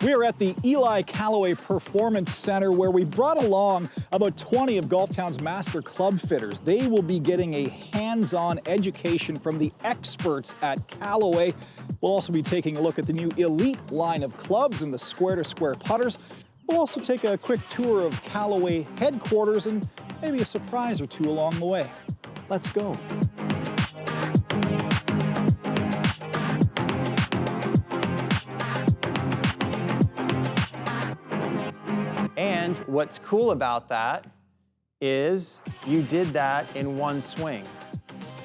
We are at the Ely Callaway Performance Center, where we brought along about 20 of Golf Town's master club fitters. They will be getting a hands-on education from the experts at Callaway. We'll also be taking a look at the new Elite line of clubs and the square-to-square putters. We'll also take a quick tour of Callaway headquarters and maybe a surprise or two along the way. Let's go. And what's cool about that is you did that in one swing.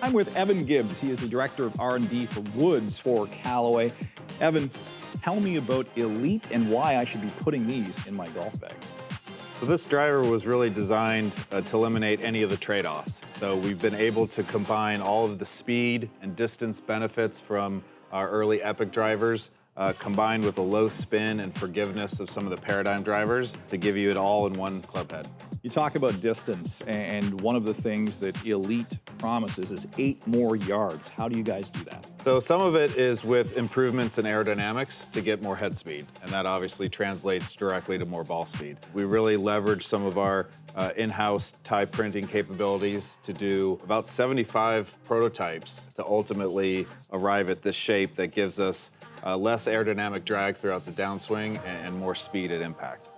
I'm with Evan Gibbs. He is the Director of R&D for Woods for Callaway. Evan, tell me about Elite and why I should be putting these in my golf bag. So this driver was really designed to eliminate any of the trade-offs. So we've been able to combine all of the speed and distance benefits from our early Epic drivers, combined with a low spin and forgiveness of some of the Paradigm drivers to give you it all in one club head. You talk about distance, and one of the things that Elite promises is 8 more yards. How do you guys do that? So some of it is with improvements in aerodynamics to get more head speed, and that obviously translates directly to more ball speed. We really leverage some of our in-house tie printing capabilities to do about 75 prototypes to ultimately arrive at this shape that gives us less aerodynamic drag throughout the downswing and more speed at impact.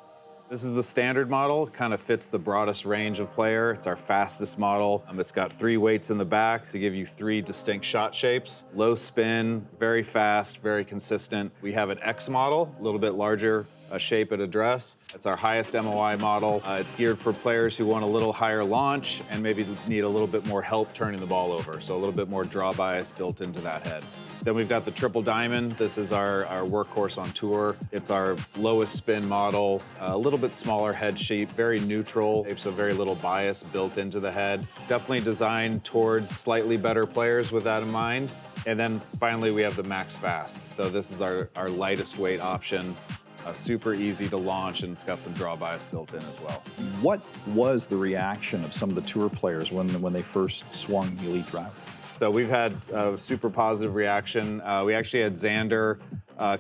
This is the standard model, kind of fits the broadest range of player. It's our fastest model. It's got 3 weights in the back to give you 3 distinct shot shapes. Low spin, very fast, very consistent. We have an X model, a little bit larger shape at address. It's our highest MOI model. It's geared for players who want a little higher launch and maybe need a little bit more help turning the ball over, so a little bit more draw bias built into that head. Then we've got the Triple Diamond. This is our workhorse on tour. It's our lowest spin model, a little bit smaller head shape, very neutral, so very little bias built into the head. Definitely designed towards slightly better players with that in mind. And then finally we have the Max Fast. So this is our lightest weight option. Super easy to launch, and it's got some draw bias built in as well. What was the reaction of some of the tour players when they first swung the Elite driver? So we've had a super positive reaction. We actually had Xander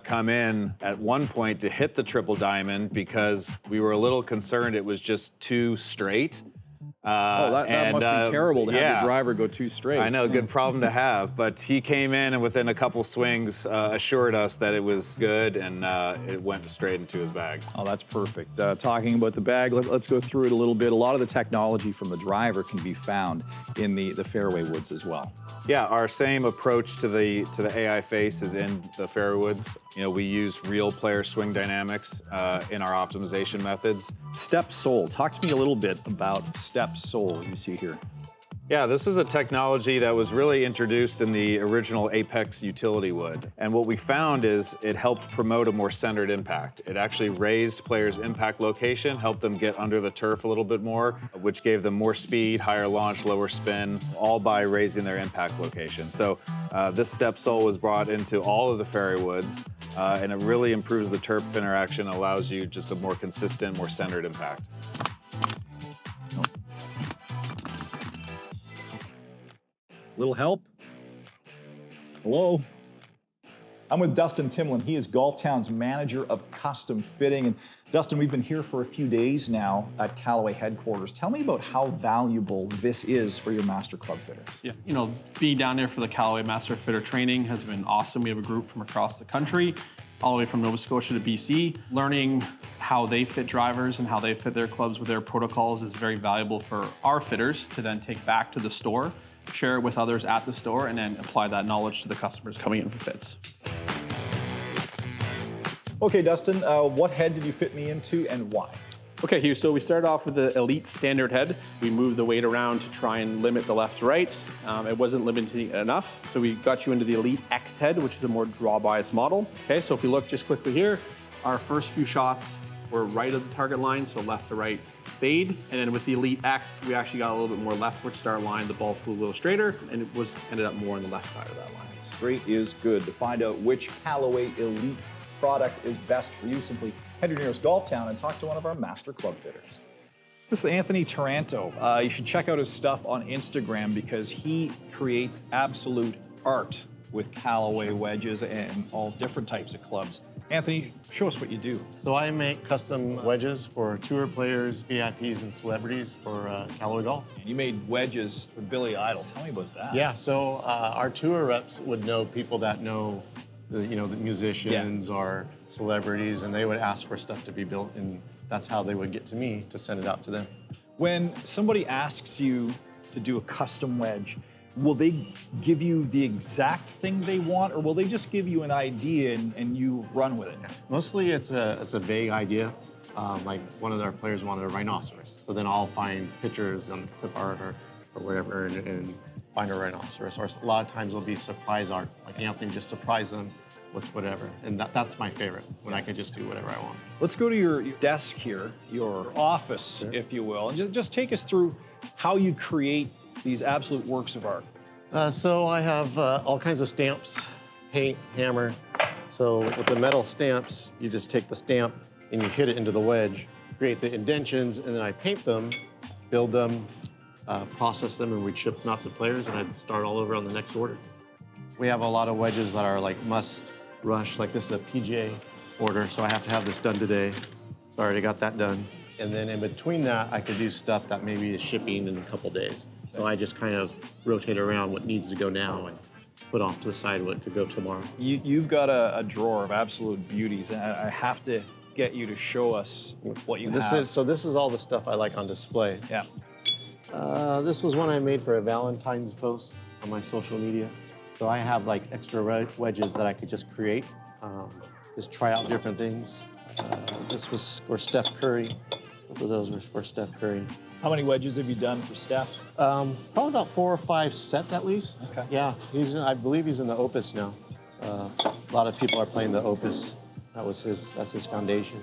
come in at one point to hit the Triple Diamond because we were a little concerned it was just too straight. That must be terrible to have the driver go too straight. I know, good problem to have. But he came in and within a couple swings assured us that it was good, and it went straight into his bag. Oh, that's perfect. Talking about the bag, let's go through it a little bit. A lot of the technology from the driver can be found in the fairway woods as well. Yeah, our same approach to the AI face is in the fairway woods. You know, we use real player swing dynamics in our optimization methods. Step Sole. Talk to me a little bit about Step Sole you see here. Yeah, this is a technology that was really introduced in the original Apex utility wood. And what we found is it helped promote a more centered impact. It actually raised players' impact location, helped them get under the turf a little bit more, which gave them more speed, higher launch, lower spin, all by raising their impact location. So this Step Sole was brought into all of the fairway woods, and it really improves the turf interaction, allows you just a more consistent, more centered impact. Little help? Hello? I'm with Dustin Timlin. He is Golf Town's manager of custom fitting. And Dustin, we've been here for a few days now at Callaway headquarters. Tell me about how valuable this is for your master club fitters. Yeah, you know, being down there for the Callaway Master Fitter training has been awesome. We have a group from across the country, all the way from Nova Scotia to BC. Learning how they fit drivers and how they fit their clubs with their protocols is very valuable for our fitters to then take back to the store, share it with others at the store, and then apply that knowledge to the customers coming in for fits. Okay, Dustin, what head did you fit me into and why? Okay, Hugh, so we started off with the Elite standard head. We moved the weight around to try and limit the left to right. It wasn't limiting enough, so we got you into the Elite X head, which is a more draw bias model. Okay, so if we look just quickly here, our first few shots were right of the target line, so left to right fade. And then with the Elite X, we actually got a little bit more leftward start line. The ball flew a little straighter, and it ended up more on the left side of that line. Straight is good. To find out which Callaway Elite product is best for you, simply head to your nearest Golf Town and talk to one of our master club fitters. This is Anthony Toranto. You should check out his stuff on Instagram because he creates absolute art with Callaway wedges and all different types of clubs. Anthony, show us what you do. So I make custom wedges for tour players, VIPs, and celebrities for Callaway Golf. You made wedges for Billy Idol. Tell me about that. Yeah, so our tour reps would know people that know the musicians or celebrities, and they would ask for stuff to be built, and that's how they would get to me to send it out to them. When somebody asks you to do a custom wedge, will they give you the exact thing they want, or will they just give you an idea and you run with it? Mostly it's a vague idea. Like one of our players wanted a rhinoceros, so then I'll find pictures on clip art or whatever and find a rhinoceros. Or a lot of times it'll be surprise art, like Anthony just surprise them with whatever. And that's my favorite, when I can just do whatever I want. Let's go to your desk here, your office, if you will, and just take us through how you create these absolute works of art. So I have all kinds of stamps, paint, hammer. So with the metal stamps, you just take the stamp and you hit it into the wedge, create the indentions, and then I paint them, build them, process them, and we'd ship them out to players, and I'd start all over on the next order. We have a lot of wedges that are like must rush, like this is a PGA order, so I have to have this done today. So I already got that done. And then in between that, I could do stuff that maybe is shipping in a couple days. So I just kind of rotate around what needs to go now and put off to the side what could go tomorrow. You've got a drawer of absolute beauties, and I have to get you to show us what you have. This is all the stuff I like on display. Yeah. This was one I made for a Valentine's post on my social media. So I have like extra wedges that I could just create, just try out different things. This was for Steph Curry. Both of those were for Steph Curry. How many wedges have you done for Steph? Probably about 4 or 5 sets at least. Okay. Yeah, I believe he's in the Opus now. A lot of people are playing the Opus. That's his foundation.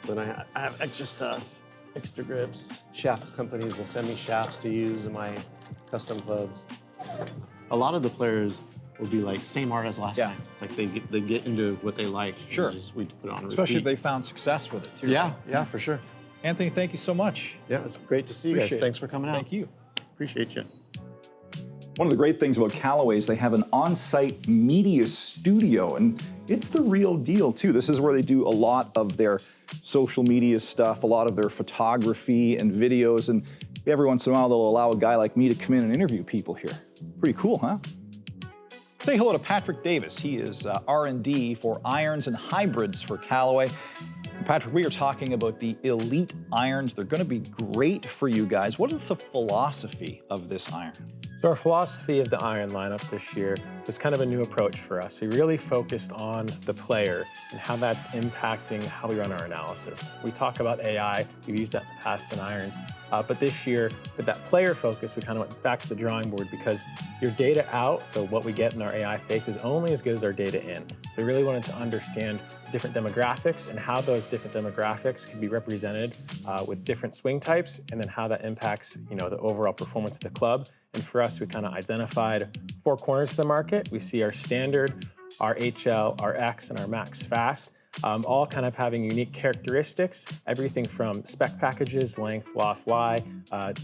Then I have extra stuff, extra grips. Shafts companies will send me shafts to use in my custom clubs. A lot of the players will be like, same art as last time. It's like they get into what they like. Sure. We put it on repeat. Especially if they found success with it, too. Yeah, right? yeah, for sure. Anthony, thank you so much. Yeah, it's great to see you guys. Thanks for coming out. Thank you. Appreciate you. One of the great things about Callaway is they have an on-site media studio, and it's the real deal, too. This is where they do a lot of their social media stuff, a lot of their photography and videos, and every once in a while they'll allow a guy like me to come in and interview people here. Pretty cool, huh? Say hello to Patrick Davis. He is R&D for irons and hybrids for Callaway. Patrick, we are talking about the Elite irons. They're going to be great for you guys. What is the philosophy of this iron? So our philosophy of the iron lineup this year was kind of a new approach for us. We really focused on the player and how that's impacting how we run our analysis. We talk about AI, we've used that in the past in irons, but this year with that player focus, we kind of went back to the drawing board because your data out, so what we get in our AI face is only as good as our data in. So we really wanted to understand different demographics and how those different demographics can be represented with different swing types, and then how that impacts, the overall performance of the club. And for us, we kind of identified 4 corners of the market. We see our standard, our HL, our X, and our Max Fast, all kind of having unique characteristics, everything from spec packages, length, loft, lie,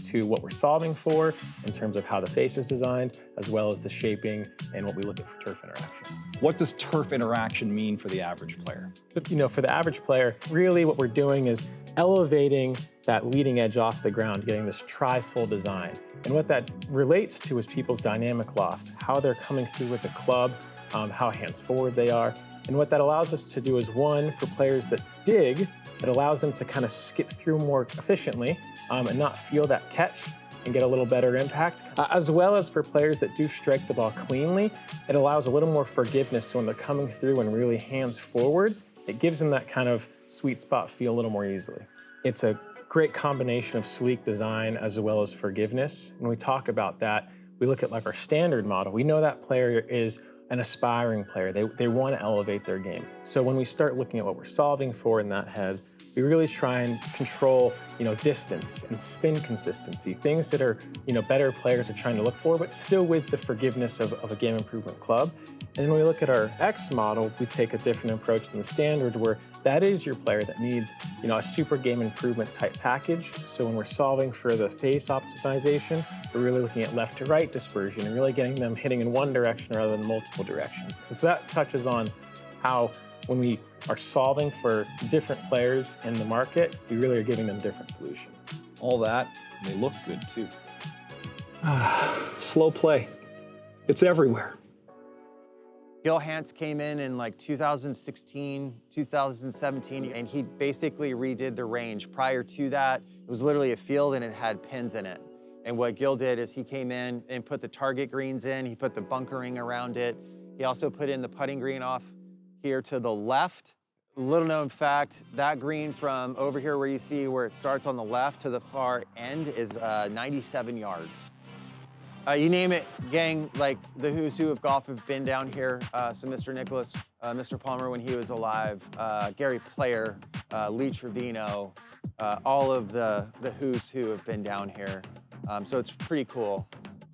to what we're solving for in terms of how the face is designed, as well as the shaping and what we look at for turf interaction. What does turf interaction mean for the average player? So, for the average player, really what we're doing is elevating that leading edge off the ground, getting this tri-sole design. And what that relates to is people's dynamic loft, how they're coming through with the club, how hands forward they are. And what that allows us to do is, one, for players that dig, it allows them to kind of skip through more efficiently and not feel that catch and get a little better impact. As well as for players that do strike the ball cleanly, it allows a little more forgiveness. So when they're coming through and really hands forward, it gives them that kind of sweet spot feel a little more easily. It's a great combination of sleek design as well as forgiveness. When we talk about that, we look at like our standard model. We know that player is an aspiring player. They want to elevate their game. So when we start looking at what we're solving for in that head, we really try and control, distance and spin consistency, things that are, better players are trying to look for, but still with the forgiveness of a game improvement club. And when we look at our X model, we take a different approach than the standard, where that is your player that needs, a super game improvement type package. So when we're solving for the face optimization, we're really looking at left to right dispersion and really getting them hitting in one direction rather than multiple directions. And so that touches on how when we are solving for different players in the market, we really are giving them different solutions. All that, and they look good too. Slow play. It's everywhere. Gil Hanse came in like 2016, 2017, and he basically redid the range. Prior to that, it was literally a field and it had pins in it. And what Gil did is he came in and put the target greens in, he put the bunkering around it. He also put in the putting green off here to the left. Little known fact, that green from over here where you see where it starts on the left to the far end is 97 yards. You name it, gang, like the who's who of golf have been down here. So Mr. Nicholas, Mr. Palmer when he was alive, Gary Player, Lee Trevino, all of the who's who have been down here. So it's pretty cool.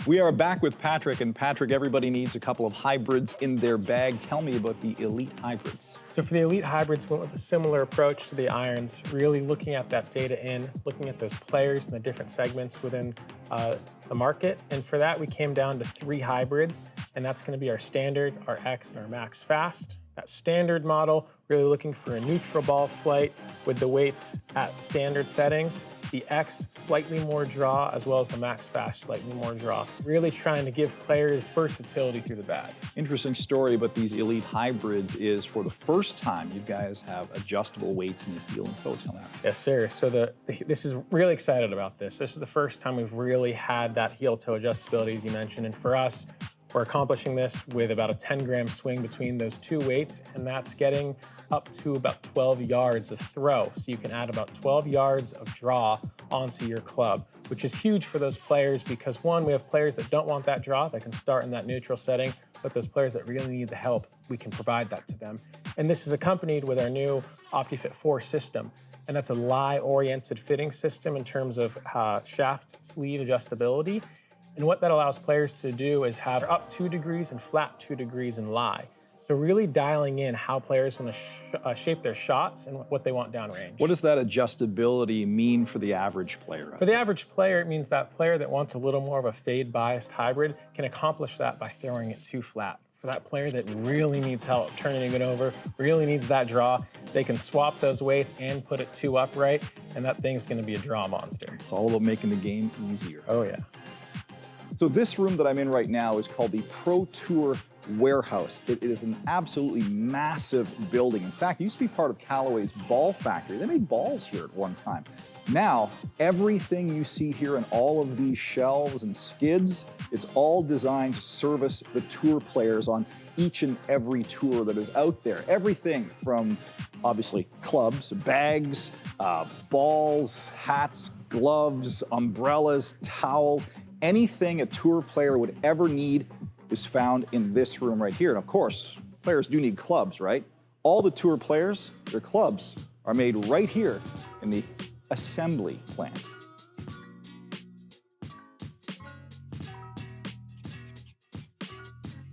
We are back with Patrick, and Patrick, everybody needs a couple of hybrids in their bag. Tell me about the Elite Hybrids. So for the Elite Hybrids, we went with a similar approach to the irons, really looking at that data in, looking at those players and the different segments within the market. And for that, we came down to 3 hybrids, and that's going to be our Standard, our X, and our Max Fast. That Standard model, really looking for a neutral ball flight with the weights at standard settings. The X, slightly more draw, as well as the Max Fast, slightly more draw. Really trying to give players versatility through the bag. Interesting story about these Elite Hybrids is for the first time, you guys have adjustable weights in the heel and toe. Tell me that. Yes, sir. So this is really excited about this. This is the first time we've really had that heel-toe adjustability, as you mentioned. And for us, we're accomplishing this with about a 10-gram swing between those 2 weights, and that's getting up to about 12 yards of throw. So you can add about 12 yards of draw onto your club, which is huge for those players because, one, we have players that don't want that draw that can start in that neutral setting, but those players that really need the help, we can provide that to them. And this is accompanied with our new OptiFit 4 system, and that's a lie-oriented fitting system in terms of shaft sleeve adjustability. And what that allows players to do is have up 2 degrees and flat 2 degrees in lie. So really dialing in how players want to shape their shots and what they want downrange. What does that adjustability mean for the average player? For the average player, it means that player that wants a little more of a fade-biased hybrid can accomplish that by throwing it too flat. For that player that really needs help turning it over, really needs that draw, they can swap those weights and put it too upright, and that thing's going to be a draw monster. It's all about making the game easier. Oh, yeah. So this room that I'm in right now is called the Pro Tour Warehouse. It is an absolutely massive building. In fact, it used to be part of Callaway's ball factory. They made balls here at one time. Now, everything you see here in all of these shelves and skids, it's all designed to service the tour players on each and every tour that is out there. Everything from, obviously, clubs, bags, balls, hats, gloves, umbrellas, towels. Anything a tour player would ever need is found in this room right here. And of course, players do need clubs, right? All the tour players, their clubs are made right here in the assembly plant.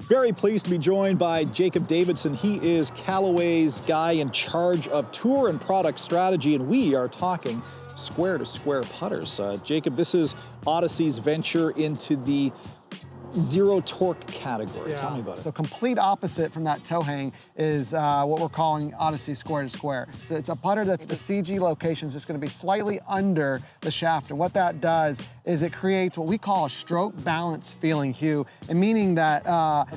Very pleased to be joined by Jacob Davidson. He is Callaway's guy in charge of tour and product strategy, and we are talking square-to-square putters. Jacob, this is Odyssey's venture into the zero torque category. Tell me about it. So complete opposite from that toe hang is what we're calling Odyssey square to square. So it's a putter that's the CG locations just going to be slightly under the shaft, and what that does is it creates what we call a stroke balance feeling hue, and meaning that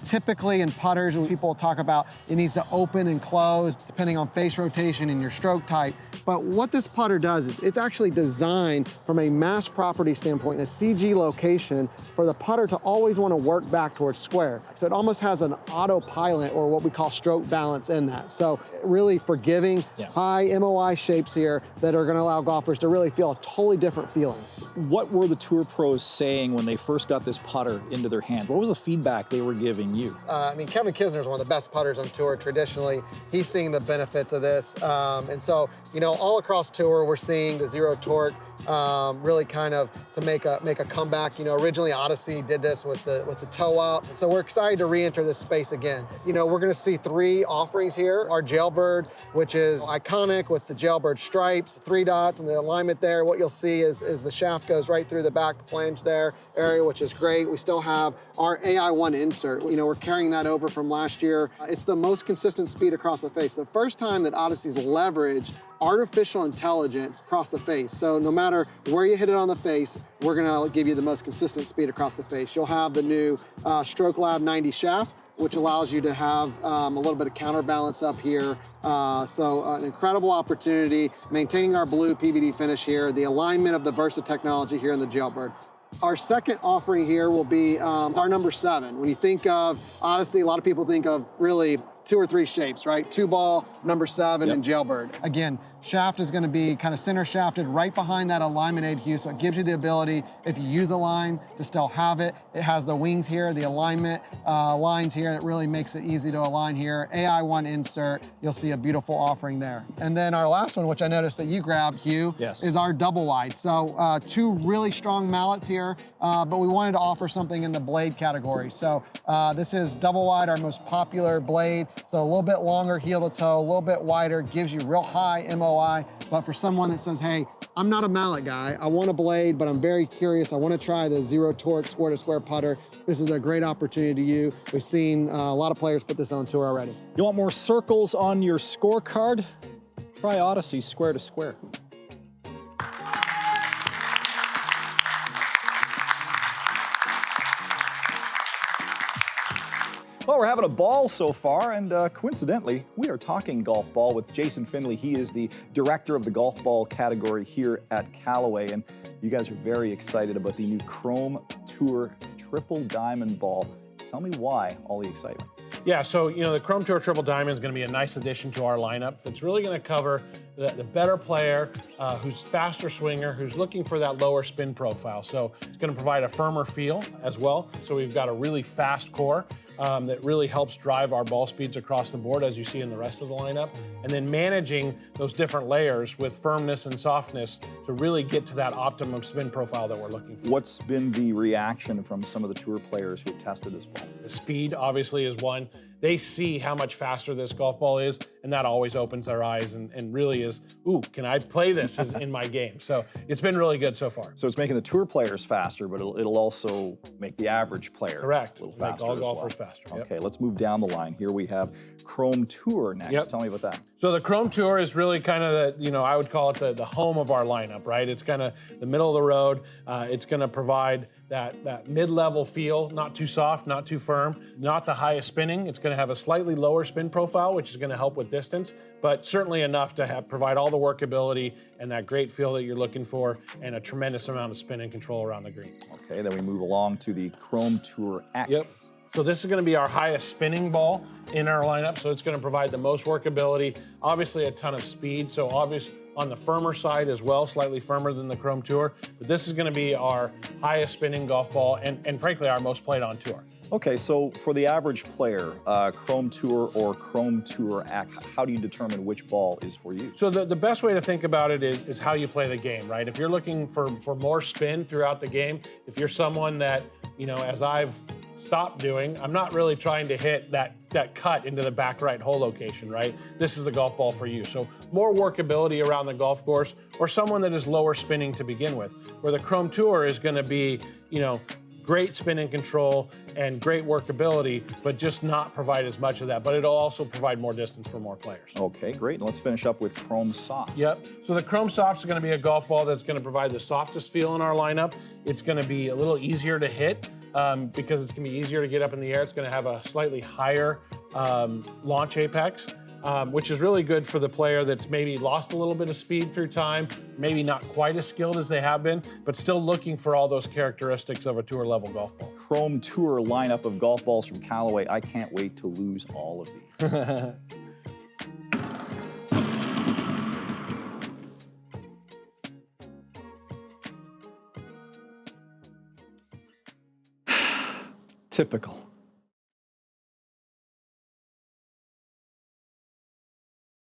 typically in putters when people talk about it needs to open and close depending on face rotation and your stroke type. But what this putter does is it's actually designed from a mass property standpoint in a CG location for the putter to always want to work back towards square. So it almost has an autopilot or what we call stroke balance in that. So really forgiving, high MOI shapes here that are going to allow golfers to really feel a totally different feeling. What were the tour pros saying when they first got this putter into their hand? What was the feedback they were giving you? I mean, Kevin Kisner is one of the best putters on tour traditionally. He's seeing the benefits of this. And so, you know, all across tour, we're seeing the zero torque really kind of to make a comeback. You know, originally Odyssey did this with the toe up. So we're excited to re-enter this space again. You know, we're gonna see 3 offerings here. Our Jailbird, which is iconic with the Jailbird stripes, 3 dots and the alignment there. What you'll see is the shaft goes right through the back flange there area, which is great. We still have our AI1 insert. You know, we're carrying that over from last year. It's the most consistent speed across the face. The first time that Odyssey's leveraged artificial intelligence across the face. So no matter where you hit it on the face, we're gonna give you the most consistent speed across the face. You'll have the new Stroke Lab 90 shaft, which allows you to have a little bit of counterbalance up here. So an incredible opportunity, maintaining our blue PVD finish here, the alignment of the Versa technology here in the Jailbird. Our second offering here will be our number 7. When you think of Odyssey, a lot of people think of really 2 or 3 shapes, right? 2-ball, number 7, and Jailbird. Again, shaft is gonna be kind of center shafted right behind that alignment aid hue, so it gives you the ability, if you use a line, to still have it. It has the wings here, the alignment lines here. It really makes it easy to align here. AI1 insert, you'll see a beautiful offering there. And then our last one, which I noticed that you grabbed, Hugh, is our double wide. So 2 really strong mallets here, but we wanted to offer something in the blade category. So this is double wide, our most popular blade. So a little bit longer heel to toe, a little bit wider, gives you real high MOI. But for someone that says, hey, I'm not a mallet guy, I want a blade, but I'm very curious, I want to try the zero torque square to square putter, this is a great opportunity to you. We've seen a lot of players put this on tour already. You want more circles on your scorecard? Try Odyssey square to square. Well, we're having a ball so far, and coincidentally, we are talking golf ball with Jason Finley. He is the director of the golf ball category here at Callaway, and you guys are very excited about the new Chrome Tour Triple Diamond Ball. Tell me why all the excitement. Yeah, so you know the Chrome Tour Triple Diamond is going to be a nice addition to our lineup. It's really going to cover the better player, who's faster swinger, who's looking for that lower spin profile. So it's going to provide a firmer feel as well. So we've got a really fast core that really helps drive our ball speeds across the board, as you see in the rest of the lineup. And then managing those different layers with firmness and softness to really get to that optimum spin profile that we're looking for. What's been the reaction from some of the tour players who've tested this ball? The speed obviously is one. They see how much faster this golf ball is, and that always opens their eyes and really is, ooh, can I play this in my game? So it's been really good so far. So it's making the tour players faster, but it'll also make the average player correct. a little faster make all as golfers well. faster. Okay, let's move down the line. Here we have Chrome Tour next. Tell me about that. So the Chrome Tour is really kind of the, I would call it the home of our lineup, right? It's kind of the middle of the road. It's going to provide that mid-level feel, not too soft, not too firm, not the highest spinning. It's going to have a slightly lower spin profile, which is going to help with distance, but certainly enough to provide all the workability and that great feel that you're looking for, and a tremendous amount of spin and control around the green. Okay, then we move along to the Chrome Tour X. Yep. So this is going to be our highest spinning ball in our lineup, so it's going to provide the most workability, obviously a ton of speed, so obviously on the firmer side as well, slightly firmer than the Chrome Tour, but this is going to be our highest spinning golf ball and frankly our most played on tour. Okay, so for the average player, Chrome Tour or Chrome Tour X, how do you determine which ball is for you? So the best way to think about it is how you play the game, right? If you're looking for more spin throughout the game, if you're someone that, as I've stopped doing, I'm not really trying to hit that cut into the back right hole location, right? This is the golf ball for you. So more workability around the golf course, or someone that is lower spinning to begin with, where the Chrome Tour is going to be, great spin and control and great workability, but just not provide as much of that. But it'll also provide more distance for more players. Okay, great. And let's finish up with Chrome Soft. Yep. So the Chrome Soft is going to be a golf ball that's going to provide the softest feel in our lineup. It's going to be a little easier to hit because it's going to be easier to get up in the air. It's going to have a slightly higher launch apex. Which is really good for the player that's maybe lost a little bit of speed through time, maybe not quite as skilled as they have been, but still looking for all those characteristics of a tour level golf ball. Chrome Tour lineup of golf balls from Callaway. I can't wait to lose all of these. Typical.